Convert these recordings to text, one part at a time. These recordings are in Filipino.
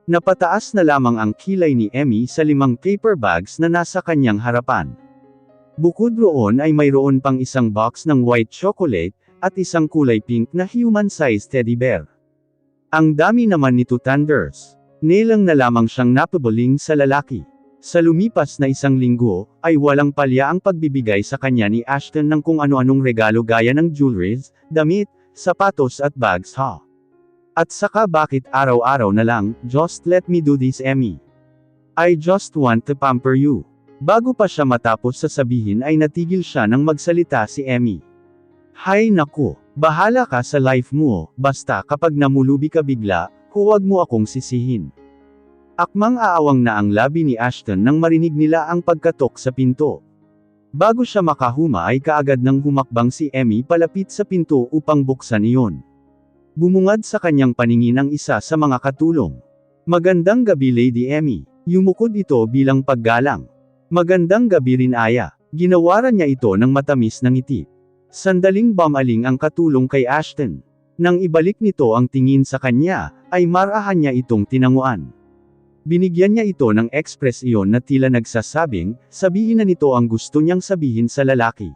Napataas na lamang ang kilay ni Emmy sa 5 paper bags na nasa kanyang harapan. Bukod roon ay mayroon pang isang box ng white chocolate, at isang kulay pink na human-sized teddy bear. Ang dami naman nito, Thunders. Nilang na lamang siyang napabuling sa lalaki. Sa lumipas na 1 linggo, ay walang palya ang pagbibigay sa kanya ni Ashton ng kung ano-anong regalo gaya ng jewelries, damit, sapatos at bags ha. At saka bakit araw-araw na lang, just let me do this Emmy. I just want to pamper you. Bago pa siya matapos sasabihin ay natigil siya nang magsalita si Emmy. Hay naku, bahala ka sa life mo, basta kapag namulubi ka bigla, huwag mo akong sisihin. Akmang aawang na ang labi ni Ashton nang marinig nila ang pagkatok sa pinto. Bago siya makahuma ay kaagad nang humakbang si Emmy palapit sa pinto upang buksan iyon. Bumungad sa kanyang paningin ang isa sa mga katulong. Magandang gabi Lady Emmy. Yumukod ito bilang paggalang. Magandang gabi rin Aya. Ginawaran niya ito ng matamis na ngiti. Sandaling bumaling ang katulong kay Ashton. Nang ibalik nito ang tingin sa kanya, ay marahan niya itong tinanguan. Binigyan niya ito ng ekspresyon na tila nagsasabing, sabihin na nito ang gusto niyang sabihin sa lalaki.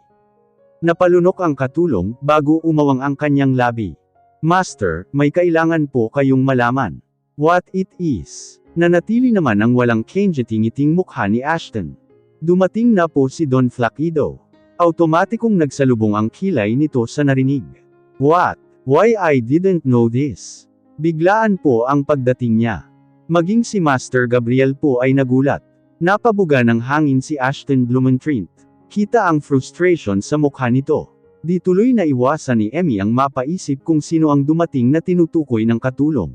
Napalunok ang katulong, bago umawang ang kanyang labi. Master, may kailangan po kayong malaman. What it is? Nanatili naman ang walang kenjiting-iting mukha ni Ashton. Dumating na po si Don Flaquido. Automatikong nagsalubong ang kilay nito sa narinig. What? Why I didn't know this? Biglaan po ang pagdating niya. Maging si Master Gabriel po ay nagulat. Napabuga ng hangin si Ashton Blumentritt. Kita ang frustration sa mukha nito. Di tuloy na iwasan ni Emmy ang mapaisip kung sino ang dumating na tinutukoy ng katulong.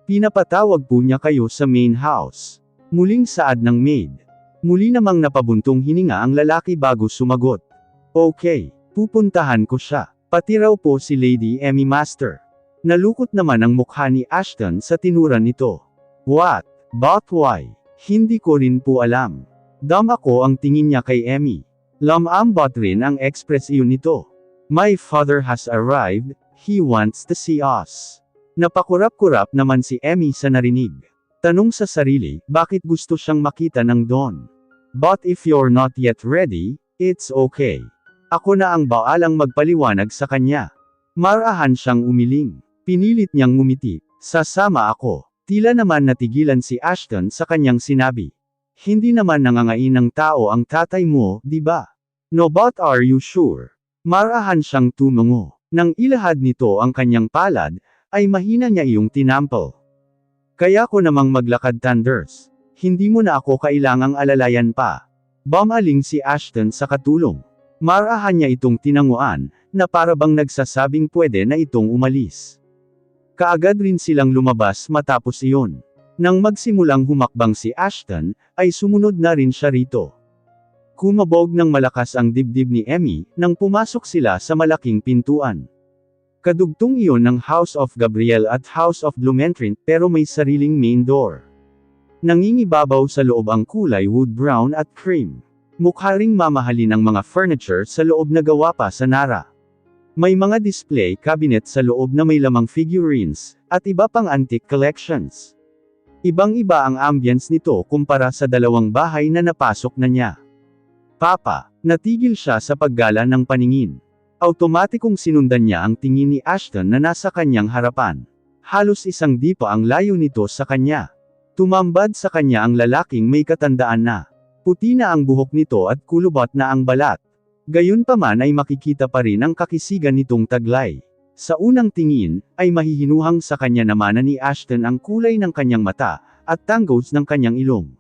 Pinapatawag po niya kayo sa main house. Muling saad ng maid. Muli namang napabuntong hininga ang lalaki bago sumagot. Okay, pupuntahan ko siya. Pati raw po si Lady Emmy Master. Nalukot naman ang mukha ni Ashton sa tinuran nito. What? But why? Hindi ko rin po alam. Dumb ako ang tingin niya kay Emmy. Lamambot rin ang ekspresyon nito. My father has arrived, he wants to see us. Napakurap-kurap naman si Emmy sa narinig. Tanong sa sarili, bakit gusto siyang makita ng Don? But if you're not yet ready, it's okay. Ako na ang baalang magpaliwanag sa kanya. Marahan siyang umiling. Pinilit niyang ngumiti. Sasama ako. Tila naman natigilan si Ashton sa kanyang sinabi. Hindi naman nangangain ng tao ang tatay mo, di ba? No, but are you sure? Marahan siyang tumungo. Nang ilahad nito ang kanyang palad, ay mahina niya iyong tinampal. Kaya ko namang maglakad Thunders. Hindi mo na ako kailangang alalayan pa. Bumaling si Ashton sa katulong. Marahan niya itong tinanguan, na parabang nagsasabing pwede na itong umalis. Kaagad rin silang lumabas matapos iyon. Nang magsimulang humakbang si Ashton, ay sumunod na rin siya rito. Kumabog ng malakas ang dibdib ni Emmy, nang pumasok sila sa malaking pintuan. Kadugtong iyon ng House of Gabriel at House of Blumentritt pero may sariling main door. Nangingibabaw sa loob ang kulay wood brown at cream. Mukha ring mamahalin ang mga furniture sa loob na gawa pa sa Nara. May mga display cabinet sa loob na may lamang figurines, at iba pang antique collections. Ibang-iba ang ambience nito kumpara sa dalawang bahay na napasok na niya. Papa, natigil siya sa paggala ng paningin. Automatikong sinundan niya ang tingin ni Ashton na nasa kanyang harapan. Halos isang dipa ang layo nito sa kanya. Tumambad sa kanya ang lalaking may katandaan na. Puti na ang buhok nito at kulubot na ang balat. Gayunpaman ay makikita pa rin ang kakisigan nitong taglay. Sa unang tingin, ay mahihinuhang sa kanya naman ni Ashton ang kulay ng kanyang mata, at tanggos ng kanyang ilong.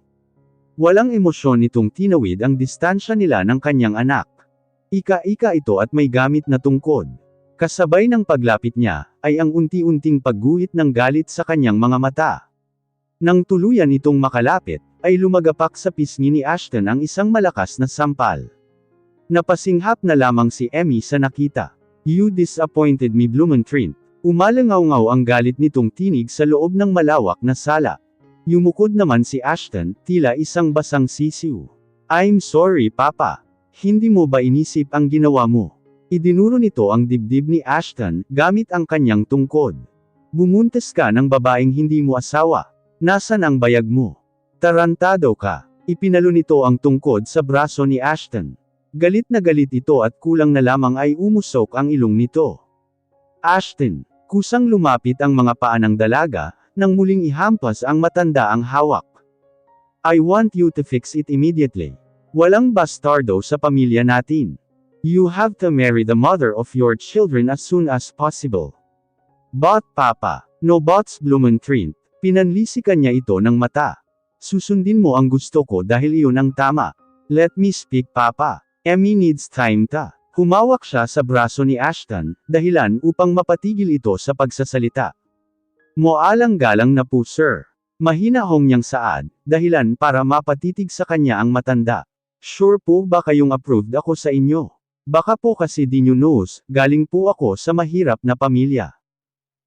Walang emosyon nitong tinawid ang distansya nila ng kanyang anak. Ika-ika ito at may gamit na tungkod. Kasabay ng paglapit niya, ay ang unti-unting pagguhit ng galit sa kanyang mga mata. Nang tuluyan itong makalapit, ay lumagapak sa pisngi ni Ashton ang isang malakas na sampal. Napasinghap na lamang si Emmy sa nakita. You disappointed me Blumentritt. Umalangaw-ngaw ang galit nitong tinig sa loob ng malawak na sala. Yumukod naman si Ashton, tila isang basang sisiw. I'm sorry Papa. Hindi mo ba inisip ang ginawa mo? Idinuro nito ang dibdib ni Ashton, gamit ang kanyang tungkod. Bumuntis ka ng babaeng hindi mo asawa. Nasaan ang bayag mo? Tarantado ka. Ipinalo nito ang tungkod sa braso ni Ashton. Galit na galit ito at kulang na lamang ay umusok ang ilong nito. Ashton, kusang lumapit ang mga paa ng dalaga, nang muling ihampas ang matanda ang hawak. I want you to fix it immediately. Walang bastardo sa pamilya natin. You have to marry the mother of your children as soon as possible. But Papa, no buts Blumentritt. Pinanlisikan niya ito ng mata. Susundin mo ang gusto ko dahil iyon ang tama. Let me speak Papa. Emmy needs time ta. Humawak siya sa braso ni Ashton, dahilan upang mapatigil ito sa pagsasalita. Moalang-galang na po sir. Mahina hong niyang saad, dahilan para mapatitig sa kanya ang matanda. Sure po ba kayong approved ako sa inyo? Baka po kasi di nyo knows, galing po ako sa mahirap na pamilya.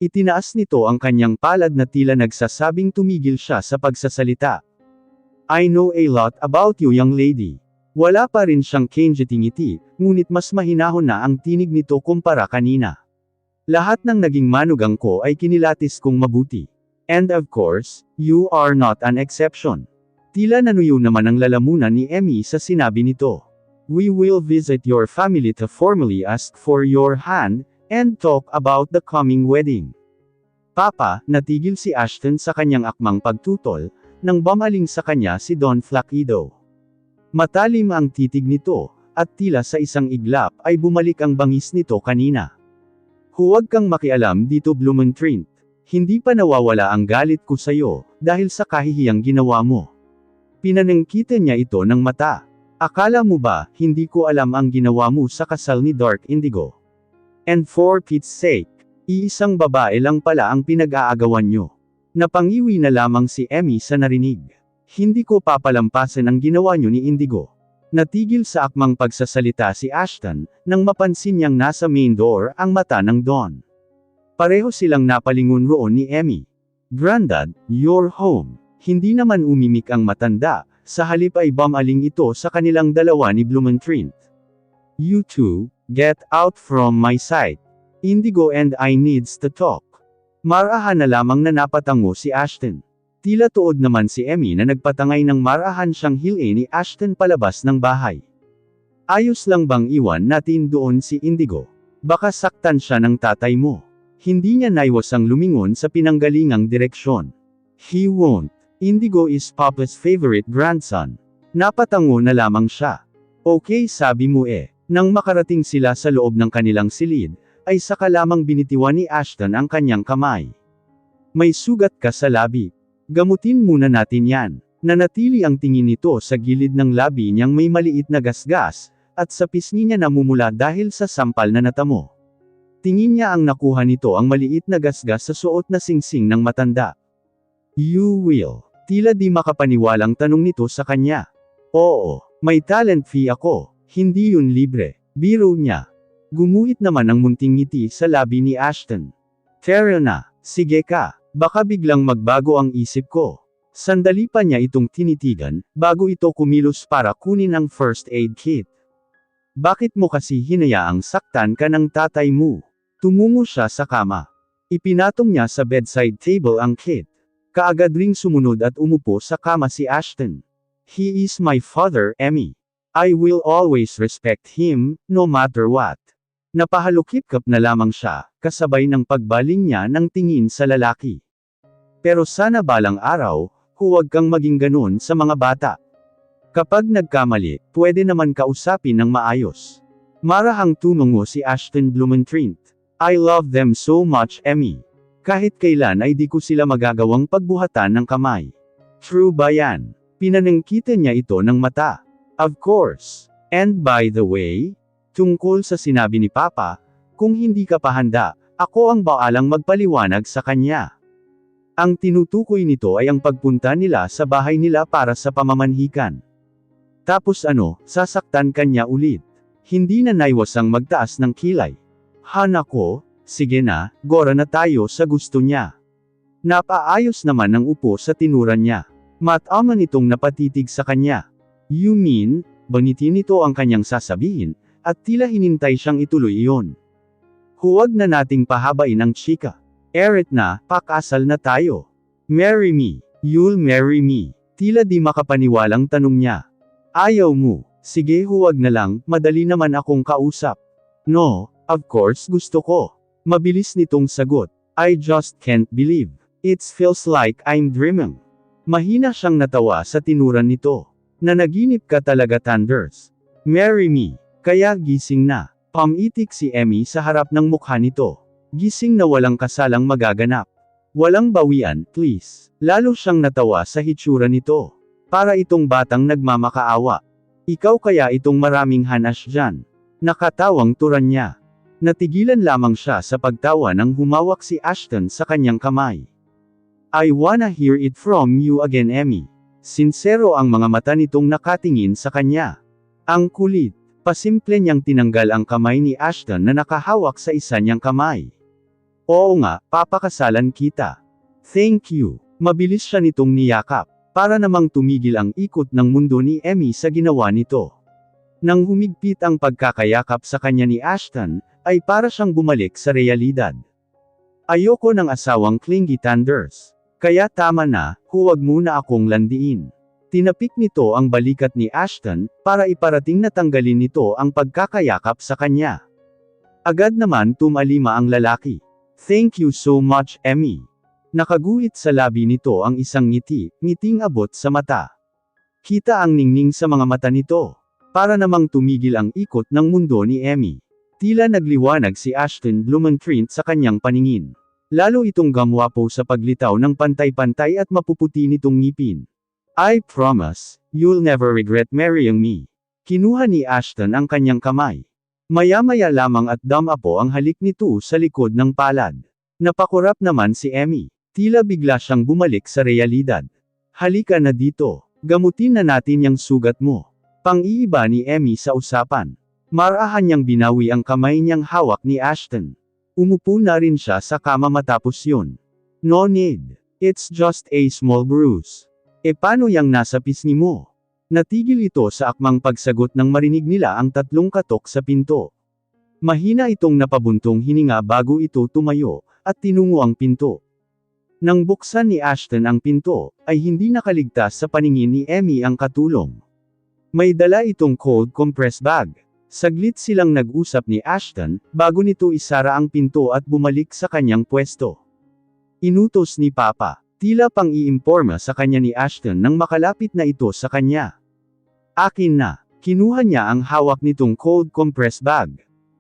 Itinaas nito ang kanyang palad na tila nagsasabing tumigil siya sa pagsasalita. I know a lot about you young lady. Wala pa rin siyang ngiti, ngunit mas mahinahon na ang tinig nito kumpara kanina. Lahat ng naging manugang ko ay kinilatis kong mabuti. And of course, you are not an exception. Tila nanuyo naman ang lalamunan ni Emmy sa sinabi nito. We will visit your family to formally ask for your hand, and talk about the coming wedding. Papa, natigil si Ashton sa kanyang akmang pagtutol, nang bumaling sa kanya si Don Flaquido. Matalim ang titig nito, at tila sa isang iglap ay bumalik ang bangis nito kanina. Huwag kang makialam dito Blumentritt. Hindi pa nawawala ang galit ko sayo, dahil sa kahihiyang ginawa mo. Pinanangkita niya ito ng mata. Akala mo ba, hindi ko alam ang ginawa mo sa kasal ni Dark Indigo? And for Pete's sake, iisang babae lang pala ang pinag-aagawan nyo. Napangiwi na lamang si Emmy sa narinig. Hindi ko papalampasin ang ginawa nyo ni Indigo. Natigil sa akmang pagsasalita si Ashton, nang mapansin niyang nasa main door ang mata ng Don. Pareho silang napalingon roon ni Emmy. Grandad, you're home. Hindi naman umimik ang matanda, sa halip ay bumaling ito sa kanilang dalawa ni Blumentritt. You two, get out from my sight. Indigo and I needs to talk. Marahan na lamang na napatango si Ashton. Tila tuod naman si Emmy na nagpatangay ng marahan siyang hilin ni Ashton palabas ng bahay. Ayos lang bang iwan natin doon si Indigo? Baka saktan siya ng tatay mo. Hindi niya naiwasang lumingon sa pinanggalingang direksyon. He won't. Indigo is Papa's favorite grandson. Napatango na lamang siya. Okay sabi mo eh. Nang makarating sila sa loob ng kanilang silid, ay saka lamang binitiwan ni Ashton ang kanyang kamay. May sugat ka sa labi. Gamutin muna natin yan. Nanatili ang tingin nito sa gilid ng labi niyang may maliit na gasgas, at sa pisngi niya namumula dahil sa sampal na natamo. Tingin niya ang nakuha nito ang maliit na gasgas sa suot na singsing ng matanda. You will. Tila di makapaniwalang tanong nito sa kanya. Oo, may talent fee ako. Hindi yun libre. Biro niya. Gumuhit naman ang munting ngiti sa labi ni Ashton. Tara na, sige ka. Baka biglang magbago ang isip ko. Sandali pa niya itong tinitigan, bago ito kumilos para kunin ang first aid kit. Bakit mo kasi hinayaang saktan ka ng tatay mo? Tumungo siya sa kama. Ipinatong niya sa bedside table ang kit. Kaagad ring sumunod at umupo sa kama si Ashton. He is my father, Emmy. I will always respect him, no matter what. Napahalukip-kap na lamang siya, kasabay ng pagbaling niya ng tingin sa lalaki. Pero sana balang araw, huwag kang maging ganun sa mga bata. Kapag nagkamali, pwede naman kausapin ng maayos. Marahang tumungo si Ashton Blumentritt. I love them so much, Emmy. Kahit kailan ay di ko sila magagawang pagbuhatan ng kamay. True ba yan? Pinanangkita niya ito ng mata. Of course. And by the way, tungkol sa sinabi ni Papa, kung hindi ka pa handa, ako ang baalang magpaliwanag sa kanya. Ang tinutukoy nito ay ang pagpunta nila sa bahay nila para sa pamamanhikan. Tapos sasaktan kanya ulit. Hindi na naiwasang magtaas ng kilay. Hanako, sige na, gora na tayo sa gusto niya. Napaayos naman ng upo sa tinuran niya. Mataman itong napatitig sa kanya. You mean, banitin nito ang kanyang sasabihin, at tila hinintay siyang ituloy iyon. Huwag na nating pahabain ang chika. Eret na, pakasal na tayo. Marry me. You'll marry me. Tila di makapaniwalang tanong niya. Ayaw mo. Sige huwag na lang, madali naman akong kausap. No, of course gusto ko. Mabilis nitong sagot. I just can't believe. It feels like I'm dreaming. Mahina siyang natawa sa tinuran nito. Nanaginip ka talaga Thunders. Marry me. Kaya gising na. Pamitik si Emmy sa harap ng mukha nito. Gising na walang kasalang magaganap. Walang bawian, please. Lalo siyang natawa sa hitsura nito. Para itong batang nagmamakaawa. Ikaw kaya itong maraming hanas dyan. Nakatawang turan niya. Natigilan lamang siya sa pagtawa nang humawak si Ashton sa kanyang kamay. I wanna hear it from you again Emmy. Sinsero ang mga mata nitong nakatingin sa kanya. Ang kulit. Pasimple niyang tinanggal ang kamay ni Ashton na nakahawak sa isa niyang kamay. Oo nga, papakasalan kita. Thank you. Mabilis siya nitong niyakap. Para namang tumigil ang ikot ng mundo ni Emmy sa ginawa nito. Nang humigpit ang pagkakayakap sa kanya ni Ashton, ay para siyang bumalik sa realidad. Ayoko ng asawang clingy Thunders. Kaya tama na, huwag muna akong landiin. Tinapik nito ang balikat ni Ashton, para iparating na tanggalin nito ang pagkakayakap sa kanya. Agad naman tumalima ang lalaki. Thank you so much Emmy. Nakaguhit sa labi nito ang isang ngiti, ngiting abot sa mata. Kita ang ningning sa mga mata nito. Para namang tumigil ang ikot ng mundo ni Emmy. Tila nagliwanag si Ashton Blumentritt sa kanyang paningin. Lalo itong gamwapo sa paglitaw ng pantay-pantay at mapuputi nitong ngipin. I promise, you'll never regret marrying me. Kinuha ni Ashton ang kanyang kamay. Maya-maya lamang at damapo ang halik nito sa likod ng palad. Napakurap naman si Emmy. Tila bigla siyang bumalik sa realidad. Halika na dito. Gamutin na natin yung sugat mo. Pang-iiba ni Emmy sa usapan. Marahan niyang binawi ang kamay niyang hawak ni Ashton. Umupo na rin siya sa kama matapos yun. No need. It's just a small bruise. E paano yang nasa pisngi mo? Natigil ito sa akmang pagsagot nang marinig nila ang tatlong katok sa pinto. Mahina itong napabuntong hininga bago ito tumayo, at tinungo ang pinto. Nang buksan ni Ashton ang pinto, ay hindi nakaligtas sa paningin ni Emmy ang katulong. May dala itong cold compress bag. Saglit silang nag-usap ni Ashton, bago nito isara ang pinto at bumalik sa kanyang pwesto. Inutos ni Papa, tila pang iimporma sa kanya ni Ashton nang makalapit na ito sa kanya. Akin na, kinuha niya ang hawak nitong cold compress bag.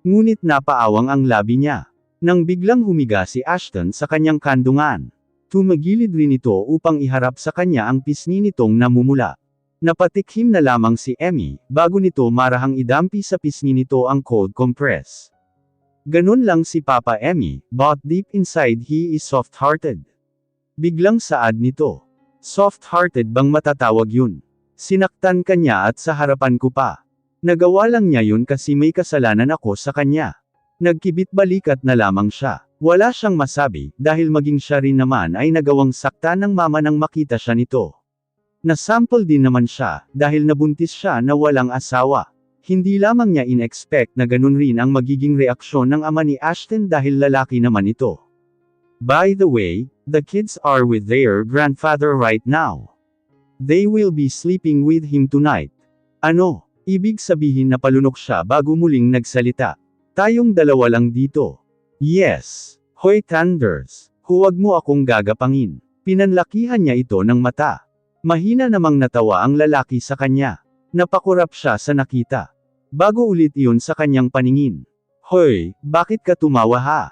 Ngunit napaawang ang labi niya. Nang biglang humiga si Ashton sa kanyang kandungan. Tumagilid rin ito upang iharap sa kanya ang pisngi nitong namumula. Napatikhim na lamang si Emmy, bago nito marahang idampi sa pisngi nito ang cold compress. Ganun lang si Papa Emmy, but deep inside he is soft-hearted. Biglang saad nito. Soft-hearted bang matatawag yun? Sinaktan ka niya at sa harapan ko pa. Nagawa lang niya yun kasi may kasalanan ako sa kanya. Nagkibit balikat na lamang siya. Wala siyang masabi, dahil maging siya rin naman ay nagawang sakta ng mama nang makita siya nito. Nasample din naman siya, dahil nabuntis siya na walang asawa. Hindi lamang niya in-expect na ganun rin ang magiging reaksyon ng ama ni Ashton dahil lalaki naman ito. By the way, the kids are with their grandfather right now. They will be sleeping with him tonight. Ano? Ibig sabihin na palunok siya bago muling nagsalita. Tayong dalawa lang dito. Yes. Hoy Thunders. Huwag mo akong gagapangin. Pinanlakihan niya ito ng mata. Mahina namang natawa ang lalaki sa kanya. Napakurap siya sa nakita. Bago ulit iyon sa kanyang paningin. Hoy, bakit ka tumawa ha?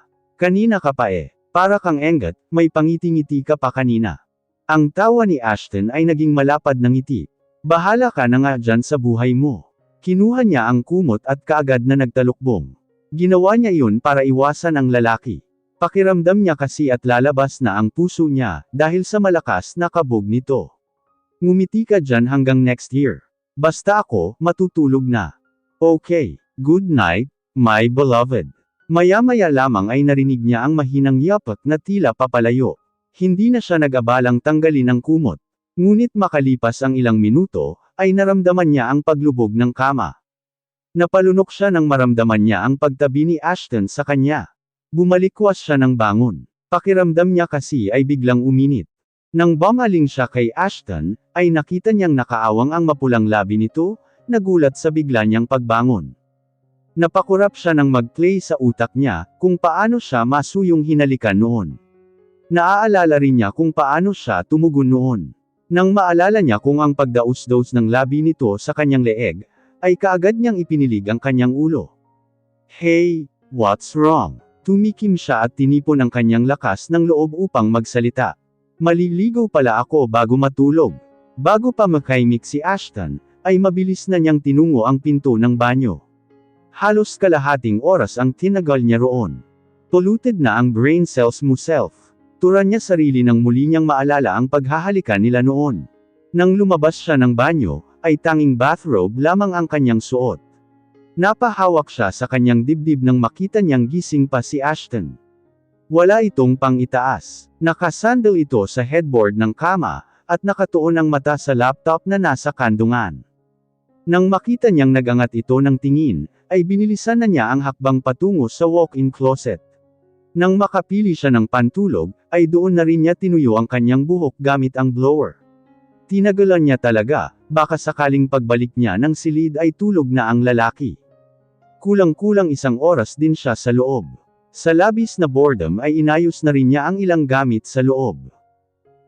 Kanina ka pa eh. Para kang enggat, may pangiti-ngiti ka pa kanina. Ang tawa ni Ashton ay naging malapad ng ngiti. Bahala ka na nga dyan sa buhay mo. Kinuha niya ang kumot at kaagad na nagtalukbong. Ginawa niya yun para iwasan ang lalaki. Pakiramdam niya kasi at lalabas na ang puso niya, dahil sa malakas na kabog nito. Ngumiti ka dyan hanggang next year. Basta ako, matutulog na. Okay, good night, my beloved. Maya-maya lamang ay narinig niya ang mahinang yapak na tila papalayo. Hindi na siya nag-abalang tanggalin ang kumot. Ngunit makalipas ang ilang minuto, ay naramdaman niya ang paglubog ng kama. Napalunok siya nang maramdaman niya ang pagtabi ni Ashton sa kanya. Bumalikwas siya ng bangon. Pakiramdam niya kasi ay biglang uminit. Nang bumaling siya kay Ashton, ay nakita niyang nakaawang ang mapulang labi nito, nagulat sa bigla niyang pagbangon. Napakurap siya nang mag-play sa utak niya, kung paano siya masuyong hinalikan noon. Naaalala rin niya kung paano siya tumugon noon. Nang maalala niya kung ang pagdaos-daos ng labi nito sa kanyang leeg, ay kaagad niyang ipinilig ang kanyang ulo. Hey, what's wrong? Tumikim siya at tinipon ang kanyang lakas ng loob upang magsalita. Maliligaw pala ako bago matulog. Bago pa makaimik si Ashton, ay mabilis na niyang tinungo ang pinto ng banyo. Halos kalahating oras ang tinagal niya roon. Polluted na ang brain cells mo self. Turan niya sarili nang muli niyang maalala ang paghahalikan nila noon. Nang lumabas siya ng banyo, ay tanging bathrobe lamang ang kanyang suot. Napahawak siya sa kanyang dibdib nang makita niyang gising pa si Ashton. Wala itong pang-itaas. Nakasandal ito sa headboard ng kama, at nakatuon ang mata sa laptop na nasa kandungan. Nang makita niyang nagangat ito ng tingin, ay binilisan na niya ang hakbang patungo sa walk-in closet. Nang makapili siya ng pantulog, ay doon na rin niya tinuyo ang kanyang buhok gamit ang blower. Tinagalan niya talaga, baka sakaling pagbalik niya ng silid ay tulog na ang lalaki. Kulang-kulang 1 oras din siya sa loob. Sa labis na boredom ay inayos na rin niya ang ilang gamit sa loob.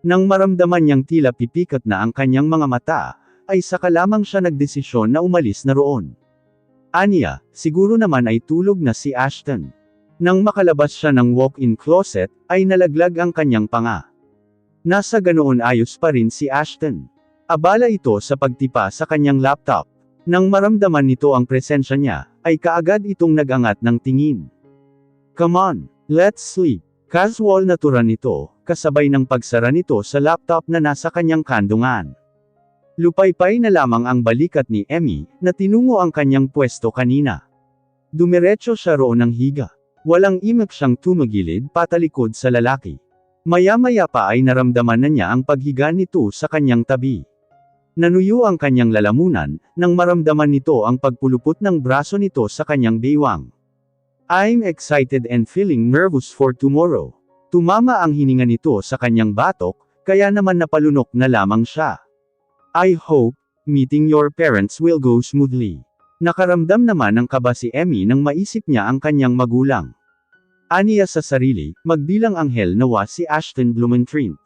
Nang maramdaman niyang tila pipikot na ang kanyang mga mata, ay saka lamang siya nagdesisyon na umalis na roon. Aniya, siguro naman ay tulog na si Ashton. Nang makalabas siya ng walk-in closet, ay nalaglag ang kanyang panga. Nasa ganoon ayos pa rin si Ashton. Abala ito sa pagtipa sa kanyang laptop. Nang maramdaman nito ang presensya niya, ay kaagad itong nagangat ng tingin. Come on, let's sleep. Casual na turan nito, kasabay ng pagsara nito sa laptop na nasa kanyang kandungan. Lupaypay na lamang ang balikat ni Emmy, na tinungo ang kanyang pwesto kanina. Dumiretso siya roon ng higa. Walang imak siyang tumagilid patalikod sa lalaki. Maya-maya pa ay naramdaman na niya ang paghiga nito sa kanyang tabi. Nanuyo ang kanyang lalamunan, nang maramdaman nito ang pagpulupot ng braso nito sa kanyang baywang. I'm excited and feeling nervous for tomorrow. Tumama ang hininga nito sa kanyang batok, kaya naman napalunok na lamang siya. I hope, meeting your parents will go smoothly. Nakaramdam naman ng kaba si Emmy nang maisip niya ang kanyang magulang. Aniya sa sarili, magbilang anghel nawa si Ashton Blumentritt.